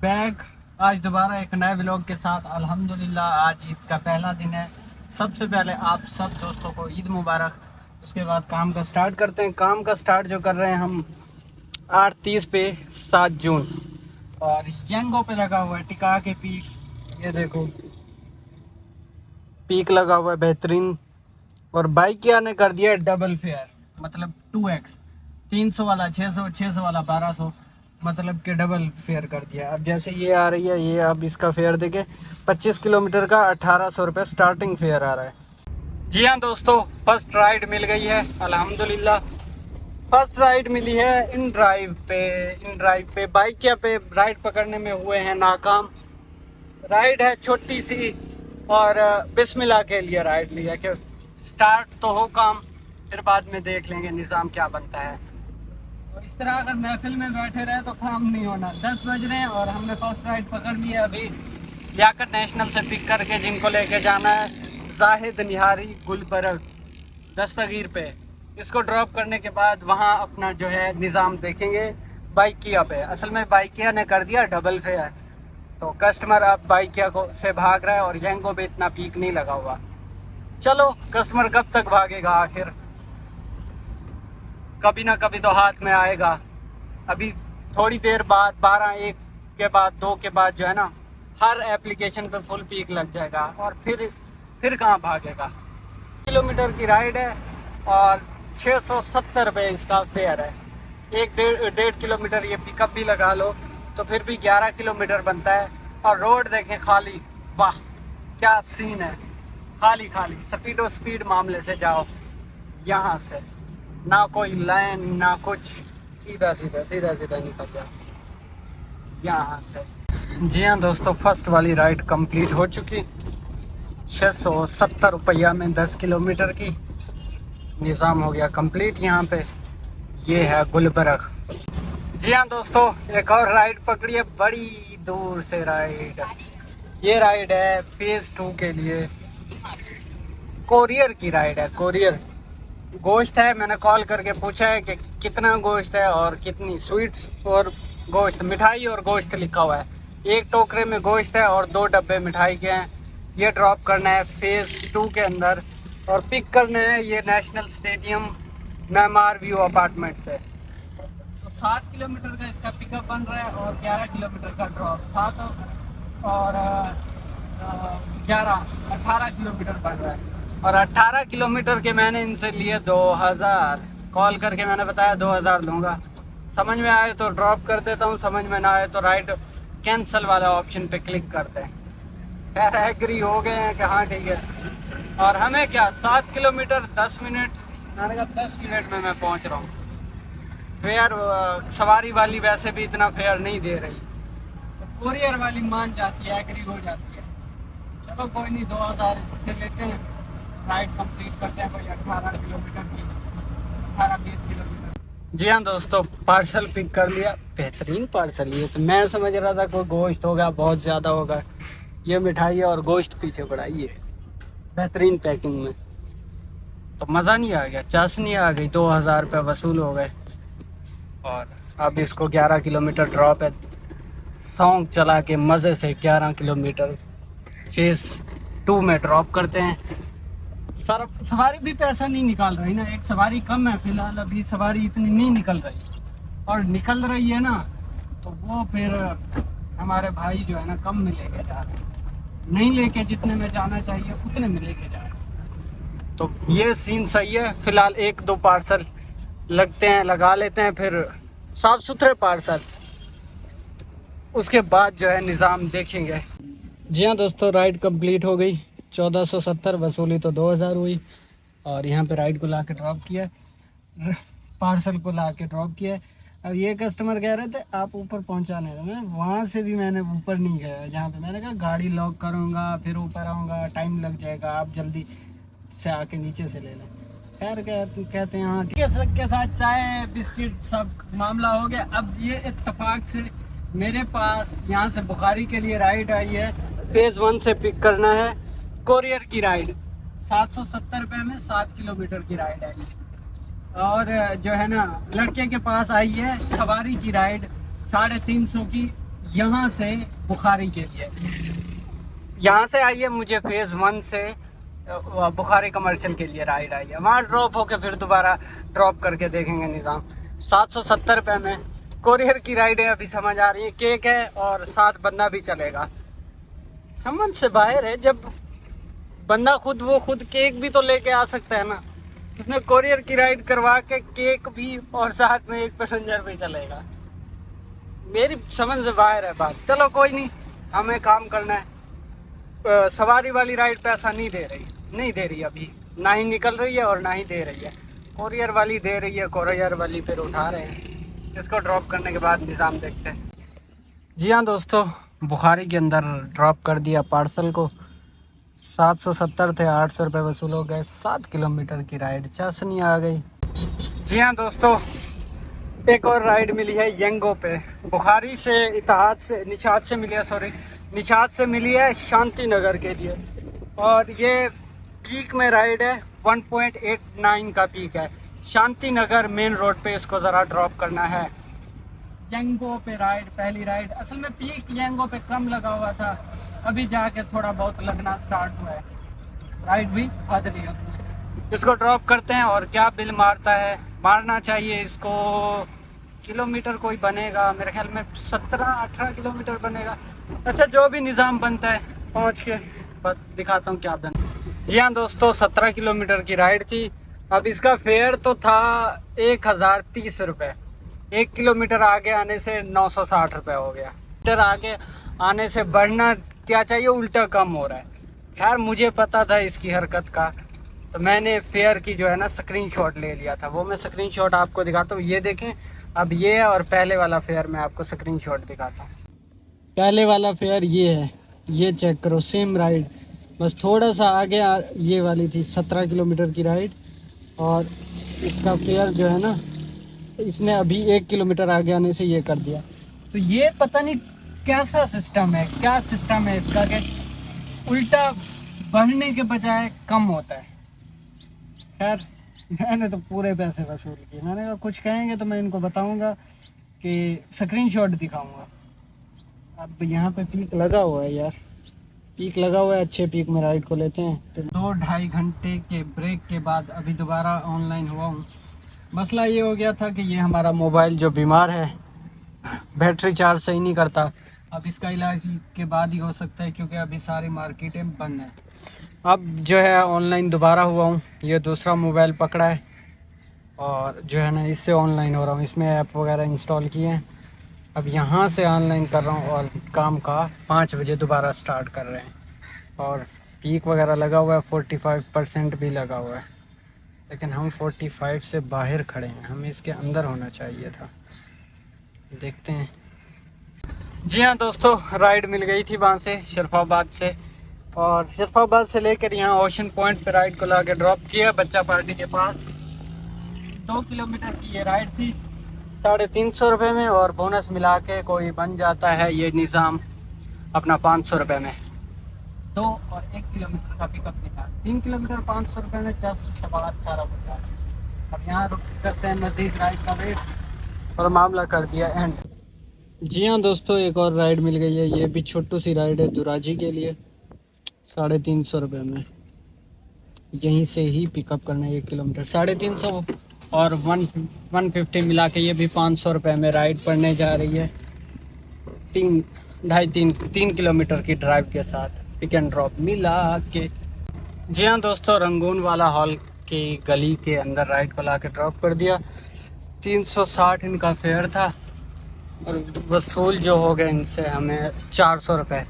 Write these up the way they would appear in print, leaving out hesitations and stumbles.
Back आज दोबारा एक नए व्लॉग के साथ। अल्हम्दुलिल्लाह आज ईद का पहला दिन है। सबसे पहले आप सब दोस्तों को ईद मुबारक। उसके बाद काम का स्टार्ट करते हैं। काम का स्टार्ट जो कर रहे हैं हम 8:30 पे 7 जून, और यंगो पे लगा हुआ है टिका के पीक। ये देखो पीक लगा हुआ है बेहतरीन। और बाइक क्या ने कर दिया है डबल फेयर, मतलब 2x। 300 वाला 600, 600 वाला 1200, मतलब कि डबल फेयर कर दिया। अब जैसे ये आ रही है, ये अब इसका फेयर देखे 25 किलोमीटर का 1800 रुपये स्टार्टिंग फेयर आ रहा है। जी हाँ दोस्तों, फर्स्ट राइड मिल गई है अल्हम्दुलिल्लाह। फर्स्ट राइड मिली है इन ड्राइव पे। बाइक क्या पे राइड पकड़ने में हुए हैं नाकाम। राइड है छोटी सी, और बिस्मिल्लाह के लिए राइड लिया कि स्टार्ट तो हो काम, फिर बाद में देख लेंगे निज़ाम क्या बनता है। और इस तरह अगर महफिल में बैठे रहे तो काम नहीं होना। 10 बज रहे हैं और हमने फर्स्ट राइड पकड़ लिया। अभी लियाकत नेशनल से पिक करके जिनको लेके जाना है जाहिद निहारी गुलबर्ग दस्तगीर पे, इसको ड्रॉप करने के बाद वहाँ अपना जो है निज़ाम देखेंगे बाइकिया पे। असल में बाइकिया ने कर दिया डबल फेयर, तो कस्टमर अब बाइकिया को से भाग रहा है और यंगो पे इतना पीक नहीं लगा हुआ। चलो कस्टमर कब तक भागेगा, आखिर कभी ना कभी तो हाथ में आएगा। अभी थोड़ी देर बाद 12-1 के बाद 2 के बाद जो है ना, हर एप्लीकेशन पे फुल पीक लग जाएगा और फिर कहाँ भागेगा। किलोमीटर की राइड है और 670 रुपये इसका फेयर है। एक डेढ़ किलोमीटर ये पिकअप भी लगा लो तो फिर भी 11 किलोमीटर बनता है। और रोड देखें खाली, वाह क्या सीन है, खाली खाली। स्पीड मामले से जाओ, यहाँ से ना कोई लाइन ना कुछ, सीधा सीधा सीधा सीधा निकल जाओ यहाँ से। जी हाँ दोस्तों, फर्स्ट वाली राइड कंप्लीट हो चुकी। 670 रुपया में 10 किलोमीटर की निज़ाम हो गया कंप्लीट यहाँ पे। ये है गुलबर्ग। जी हाँ दोस्तों, एक और राइड पकड़ी है, बड़ी दूर से राइड। ये राइड है फेज़ 2 के लिए, कोरियर की राइड है। कोरियर गोश्त है। मैंने कॉल करके पूछा है कि कितना गोश्त है और कितनी स्वीट्स और गोश्त, मिठाई और गोश्त लिखा हुआ है। एक टोकरे में गोश्त है और 2 डब्बे मिठाई के हैं। ये ड्रॉप करना है फेज़ 2 के अंदर और पिक करना है ये नेशनल स्टेडियम मैमार व्यू अपार्टमेंट से। तो 7 किलोमीटर का इसका पिकअप बन रहा है और 11 किलोमीटर का ड्रॉप। 7 और 11 18 किलोमीटर बन रहा है। और 18 किलोमीटर के मैंने इनसे लिए 2000। कॉल करके मैंने बताया 2000 लूँगा। समझ में आए तो ड्रॉप कर देता हूँ, समझ में ना आए तो राइड कैंसिल वाला ऑप्शन पे क्लिक करते हैं। खैर एग्री हो गए हैं कि हाँ ठीक है। और हमें क्या 7 किलोमीटर 10 मिनट, मैंने कहा 10 मिनट में मैं पहुँच रहा हूँ। फेयर सवारी वाली वैसे भी इतना फेयर नहीं दे रही, तो कोरियर वाली मान जाती है, एग्री हो जाती है। चलो कोई नहीं, 2000 से लेते हैं, राइड कंप्लीट करते हैं। कोई 18 किलोमीटर की, 18-20 किलोमीटर। जी हाँ दोस्तों, पार्सल पिक कर लिया। बेहतरीन पार्सल। ये तो मैं समझ रहा था कोई गोश्त होगा, बहुत ज़्यादा होगा। ये मिठाई है और गोश्त पीछे पड़ा। ये बेहतरीन पैकिंग में, तो मज़ा नहीं आ गया, चाशनी आ गई। 2000 रुपये वसूल हो गए। और अब इसको 11 किलोमीटर ड्रॉप है। सॉन्ग चला के मज़े से 11 किलोमीटर फेज़ 2 में ड्रॉप करते हैं। सवारी भी पैसा नहीं निकाल रही ना, एक सवारी कम है फिलहाल। अभी सवारी इतनी नहीं निकल रही, और निकल रही है ना तो वो फिर हमारे भाई जो है ना कम में लेके जा रहे हैं, नहीं लेके जितने में जाना चाहिए उतने में लेके जा रहे हैं। तो ये सीन सही है। फिलहाल 1-2 पार्सल लगते हैं, लगा लेते हैं, फिर साफ़ सुथरे पार्सल, उसके बाद जो है निज़ाम देखेंगे। जी हाँ दोस्तों, राइड कंप्लीट हो गई। 1470 वसूली तो 2000 हुई। और यहाँ पे राइड को ला के ड्रॉप किया, पार्सल को ला के ड्रॉप किया। अब ये कस्टमर कह रहे थे आप ऊपर पहुँचाने, मैं वहाँ से भी मैंने ऊपर नहीं गया। जहाँ पे मैंने कहा गाड़ी लॉक करूँगा फिर ऊपर आऊँगा, टाइम लग जाएगा, आप जल्दी से आके नीचे से ले लें। खैर कहते हैं हाँ ठीक है। सबके साथ चाय बिस्किट सब मामला हो गया। अब ये इत्तेफाक से मेरे पास यहाँ से बुखारी के लिए राइड आई है। फेज़ 1 से पिक करना है, कोरियर की राइड। 770 रुपये में 7 किलोमीटर की राइड है। और जो है ना लड़के के पास आई है सवारी की राइड 350 की, यहाँ से बुखारी के लिए। यहाँ से आई है मुझे फेज़ 1 से बुखारी कमर्शियल के लिए राइड आई है। वहाँ ड्रॉप होके फिर दोबारा ड्रॉप करके देखेंगे निज़ाम। 770 रुपये में कोरियर की राइड है। अभी समझ आ रही है, केक है और साथ बंदा भी चलेगा। समझ से बाहर है, जब बंदा वो खुद केक भी तो लेके आ सकता है ना। उसने कोरियर की राइड करवा के केक भी और साथ में एक पैसेंजर भी चलेगा। मेरी समझ से बाहर है बात। चलो कोई नहीं, हमें काम करना है। सवारी वाली राइड पैसा नहीं दे रही अभी, ना ही निकल रही है और ना ही दे रही है। कोरियर वाली दे रही है, कोरियर वाली फिर उठा रहे हैं। इसको ड्रॉप करने के बाद निज़ाम देखते हैं। जी हाँ दोस्तों, बुखारी के अंदर ड्रॉप कर दिया पार्सल को। 770 थे, 800 रुपये वसूल हो गए। 7 किलोमीटर की राइड चसनी आ गई। जी हाँ दोस्तों, एक और राइड मिली है यंगो पे। बुखारी से निशात से मिली है, निशात से मिली है शांति नगर के लिए। और ये पीक में राइड है, 1.89 का पीक है। शांति नगर मेन रोड पे इसको ज़रा ड्रॉप करना है। यंगो पे राइड, पहली राइड। असल में पीक यंगो पे कम लगा हुआ था, अभी जाके थोड़ा बहुत लगना स्टार्ट हुआ है। राइड भी बदली है। इसको ड्रॉप करते हैं और क्या बिल मारता है। मारना चाहिए इसको, किलोमीटर कोई बनेगा मेरे ख्याल में 17-18 किलोमीटर बनेगा। अच्छा, जो भी निज़ाम बनता है पहुंच के दिखाता हूँ क्या बना। जी हाँ दोस्तों, 17 किलोमीटर की राइड थी। अब इसका फेयर तो था 1030 रुपये। 1 किलोमीटर आगे आने से 960 रुपये हो गया। मीटर आगे आने से बढ़ना क्या चाहिए, उल्टा कम हो रहा है। खैर मुझे पता था इसकी हरकत का, तो मैंने फेयर की जो है ना स्क्रीनशॉट ले लिया था। वो मैं स्क्रीनशॉट आपको दिखाता हूँ, ये देखें। अब ये है और पहले वाला फेयर मैं आपको स्क्रीनशॉट दिखाता हूँ। पहले वाला फेयर ये है, ये चेक करो, सेम राइड, बस थोड़ा सा आगे ये वाली थी 17 किलोमीटर की राइड। और इसका फेयर जो है ना, इसने अभी 1 किलोमीटर आगे आने से ये कर दिया। तो ये पता नहीं कैसा सिस्टम है, क्या सिस्टम है इसका कि उल्टा बढ़ने के बजाय कम होता है। खैर मैंने तो पूरे पैसे वसूल किए। मैंने कहा कुछ कहेंगे तो मैं इनको बताऊंगा कि स्क्रीनशॉट दिखाऊंगा। अब यहाँ पे पीक लगा हुआ है यार, पीक लगा हुआ है। अच्छे पीक में राइड को लेते हैं। तो 2-2.5 घंटे के ब्रेक के बाद अभी दोबारा ऑनलाइन हुआ हूँ। मसला ये हो गया था कि ये हमारा मोबाइल जो बीमार है, बैटरी चार्ज सही नहीं करता। अब इसका इलाज के बाद ही हो सकता है, क्योंकि अभी सारी मार्केटें बंद हैं। अब जो है ऑनलाइन दोबारा हुआ हूँ। ये दूसरा मोबाइल पकड़ा है और जो है ना इससे ऑनलाइन हो रहा हूँ। इसमें ऐप वगैरह इंस्टॉल किए हैं। अब यहाँ से ऑनलाइन कर रहा हूँ और काम का 5 बजे दोबारा स्टार्ट कर रहे हैं। और पीक वगैरह लगा हुआ है, 45% भी लगा हुआ है। लेकिन हम 45 से बाहर खड़े हैं, हमें इसके अंदर होना चाहिए था। देखते हैं। जी हाँ दोस्तों, राइड मिल गई थी वहाँ से, शरफाबाद से। और शरफाबाद से लेकर यहाँ ओशन पॉइंट पे राइड को ला के ड्रॉप किया बच्चा पार्टी के पास। 2 किलोमीटर की ये राइड थी, 350 रुपये में। और बोनस मिला के कोई बन जाता है ये निज़ाम अपना 500 रुपये में। 2 और 1 किलोमीटर का पिकअप भी था। 3 किलोमीटर 500 रुपये में 10 सारा बचा। अब यहाँ रुक करते हैं, मज़ीद राइड का वेट। और मामला कर दिया एंड। जी हाँ दोस्तों, एक और राइड मिल गई है। ये भी छोटू सी राइड है दुराजी के लिए, 350 रुपये में। यहीं से ही पिकअप करना है 1 किलोमीटर। 350 और 150 मिला के ये भी 500 रुपये में राइड पड़ने जा रही है। 3 किलोमीटर की ड्राइव के साथ पिक एंड ड्रॉप मिला के। जी हाँ दोस्तों, रंगून वाला हॉल की गली के अंदर राइड को ला के ड्रॉप कर दिया। 360 इनका फेयर था और वसूल जो हो गए इनसे हमें 400 रुपये,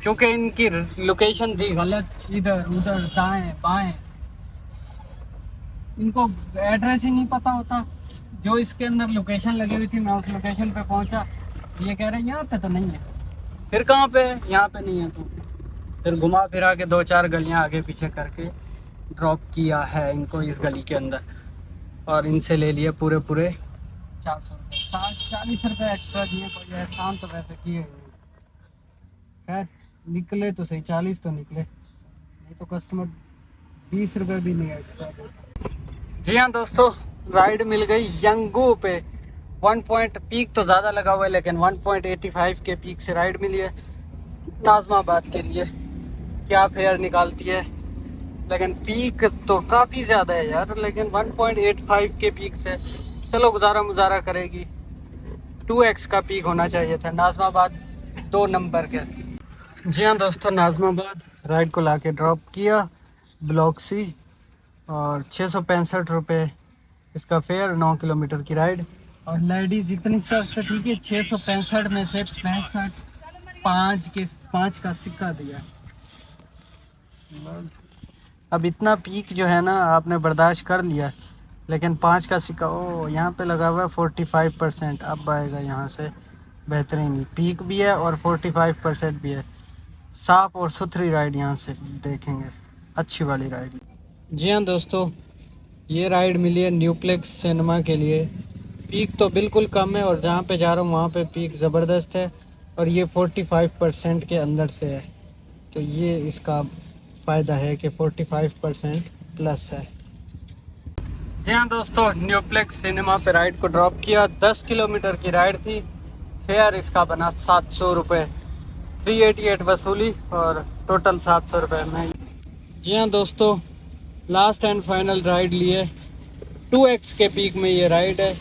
क्योंकि इनकी लोकेशन थी गलत, इधर उधर दाएं बाएं। इनको एड्रेस ही नहीं पता होता। जो इसके अंदर लोकेशन लगी हुई थी, मैं उस लोकेशन पे पहुंचा, ये कह रहे हैं यहाँ पे तो नहीं है। फिर कहाँ पे? यहाँ पे नहीं है। तो फिर घुमा फिरा के 2-4 गलियाँ आगे पीछे करके ड्रॉप किया है इनको इस गली के अंदर। और इनसे ले लिए पूरे 400 रुपये। 40 रुपये एक्स्ट्रा दिए। कोई एहसान तो वैसे किए। खैर निकले तो सही, 40 तो निकले, नहीं तो कस्टमर 20 रुपये भी नहीं एक्स्ट्रा देता। जी हाँ दोस्तों, राइड मिल गई यंगू पे। 1 पॉइंट पीक तो ज़्यादा लगा हुआ है, लेकिन 1.85 के पीक से राइड मिली है नाज़माबाद के लिए। क्या फेयर निकालती है, लेकिन पीक तो काफ़ी ज़्यादा है यार, लेकिन 1.85 के पीक से चलो गुजारा करेगी। 2x का पीक होना चाहिए था। नाज़माबाद 2 नंबर के। जी हाँ दोस्तों, नाज़माबाद राइड को लाके ड्रॉप किया ब्लॉक सी, और 665 रुपये इसका फेयर, 9 किलोमीटर की राइड। और लेडीज़ इतनी सख्त थी कि 665 में से 65 पाँच का सिक्का दिया। अब इतना पीक जो है ना आपने बर्दाश्त कर लिया, लेकिन 5 का सिक्का ओ यहाँ पे लगा हुआ है 45%। अब आएगा यहाँ से बेहतरीन, पीक भी है और 45% भी है। साफ़ और सुथरी राइड यहाँ से देखेंगे, अच्छी वाली राइड। जी हाँ दोस्तों, ये राइड मिली है न्यूप्लेक्स सिनेमा के लिए। पीक तो बिल्कुल कम है, और जहाँ पे जा रहा हूँ वहाँ पे पीक ज़बरदस्त है, और ये 45% के अंदर से है। तो ये इसका फ़ायदा है कि 45% प्लस है। जी हाँ दोस्तों, न्यूप्लेक्स सिनेमा पे राइड को ड्रॉप किया। 10 किलोमीटर की राइड थी। फेयर इसका बना 700 रुपये, 388 वसूली, और टोटल 700 रुपये में। जी हाँ दोस्तों, लास्ट एंड फाइनल राइड लिए 2x के पीक में ये राइड है,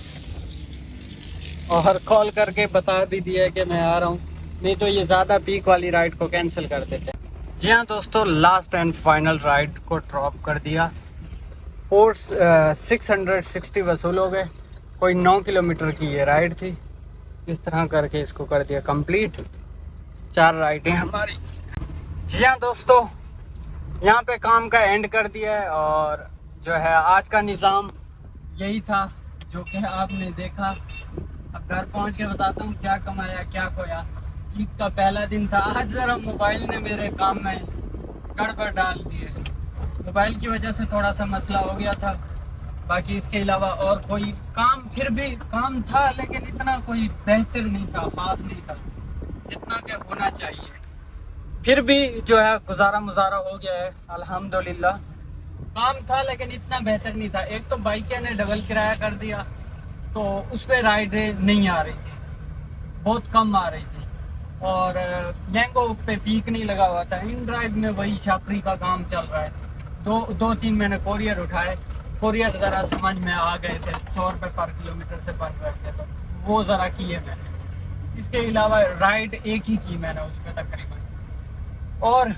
और कॉल करके बता भी दिया है कि मैं आ रहा हूँ, नहीं तो ये ज़्यादा पीक वाली राइड को कैंसिल कर देते। जी हाँ दोस्तों, लास्ट एंड फाइनल राइड को ड्रॉप कर दिया। 660 वसूल हो गए। कोई 9 किलोमीटर की ये राइड थी। इस तरह करके इसको कर दिया कंप्लीट। 4 राइडें हमारी। जी हाँ दोस्तों, यहाँ पे काम का एंड कर दिया है, और जो है आज का निज़ाम यही था जो कि आपने देखा। अब घर पहुँच के बताता हूँ क्या कमाया क्या खोया। ईद का पहला दिन था। आज ज़रा मोबाइल ने मेरे काम में गड़बड़ डाल दी है। मोबाइल की वजह से थोड़ा सा मसला हो गया था। बाकी इसके अलावा और कोई काम, फिर भी काम था, लेकिन इतना कोई बेहतर नहीं था, ख़ास नहीं था जितना कि होना चाहिए। फिर भी जो है गुजारा मुजारा हो गया है अल्हम्दुलिल्लाह। काम था लेकिन इतना बेहतर नहीं था। एक तो बाइक ने डबल किराया कर दिया, तो उस पर राइडें नहीं आ रही थी, बहुत कम आ रही थी। और यंगो पे पीक नहीं लगा हुआ था। इन ड्राइव में वही छापरी का काम चल रहा है। दो तीन मैंने कोरियर उठाए। कोरियर ज़रा समझ में आ गए थे, 100 रुपये पर किलोमीटर से पर रहे थे, तो वो ज़रा किए मैंने। इसके अलावा राइड एक ही की मैंने उस पर तकरीबन। और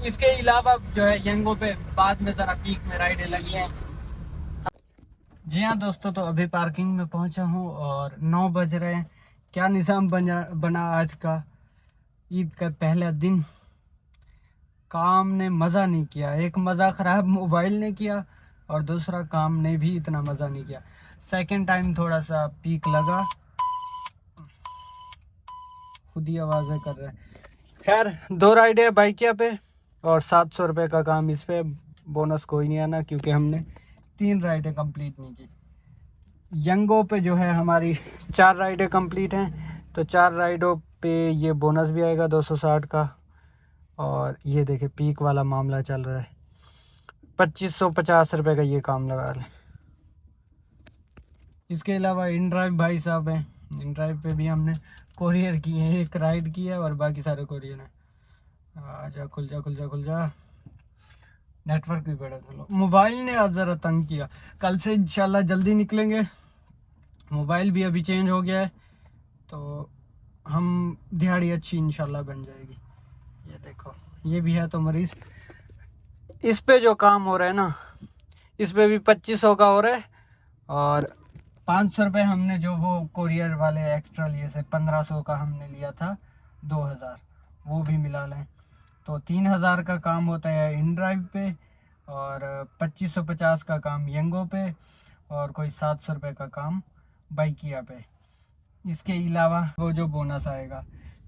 इसके अलावा जो है यंगो पे बाद में ज़रा पीक में राइडें लगी हैं। जी हाँ दोस्तों, तो अभी पार्किंग में पहुंचा हूँ और 9 बज रहे हैं। क्या निज़ाम बना आज का, ईद का पहला दिन। काम ने मज़ा नहीं किया। एक मज़ा ख़राब मोबाइल ने किया, और दूसरा काम ने भी इतना मज़ा नहीं किया। सेकंड टाइम थोड़ा सा पीक लगा, खुद ही आवाज़ें कर रहे हैं। खैर 2 राइडें बाइकिया पे, और 700 रुपये का काम इस पे। बोनस कोई नहीं आना क्योंकि हमने 3 राइडें कंप्लीट नहीं की। यंगो पे जो है हमारी 4 राइडें कंप्लीट हैं, तो 4 राइडों पे ये बोनस भी आएगा 260 का। और ये देखे पीक वाला मामला चल रहा है, 2550 रुपये का ये काम लगा लें। इसके अलावा इन ड्राइव भाई साहब हैं, इन ड्राइव पे भी हमने कोरियर किए हैं, एक राइड की है और बाकी सारे कोरियर हैं। आजा खुल जा, नेटवर्क भी बड़ा था। मोबाइल ने आज ज़रा तंग किया। कल से इंशाल्लाह जल्दी निकलेंगे। मोबाइल भी अभी चेंज हो गया है, तो हम दिहाड़ी अच्छी इंशाल्लाह बन जाएगी। ये देखो, ये भी है तो मरीज़। इस पे जो काम हो रहा है ना, इस पे भी 2500 का हो रहा है, और 500 रुपये हमने जो वो कोरियर वाले एक्स्ट्रा लिए थे, 1500 का हमने लिया था, 2000 वो भी मिला लें तो 3000 का काम होता है इन ड्राइव पे, और 2550 का काम यंगो पे, और कोई 700 रुपये का काम बाइकिया पे। इसके अलावा वो जो बोनस आएगा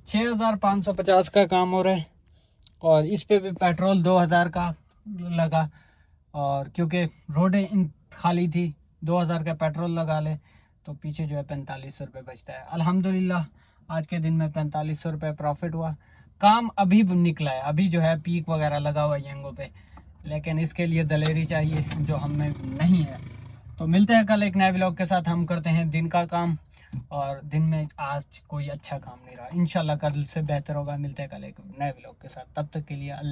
6550 का काम हो रहा है, और इस पे भी पेट्रोल 2000 का लगा। और क्योंकि रोडें खाली थी, 2000 का पेट्रोल लगा ले तो पीछे जो है 4500 रुपये बचता है। अल्हम्दुलिल्लाह आज के दिन में 4500 रुपये प्रॉफिट हुआ। काम अभी निकला है, अभी जो है पीक वगैरह लगा हुआ है यंगो पे, लेकिन इसके लिए दलेरी चाहिए जो हमें नहीं है। तो मिलते हैं कल एक नए व्लॉग के साथ। हम करते हैं दिन का काम। और दिन में आज कोई अच्छा काम नहीं रहा। इंशाल्लाह कल से बेहतर होगा। मिलते हैं कल एक नए व्लॉग के साथ, तब तक के लिए अल्लाह।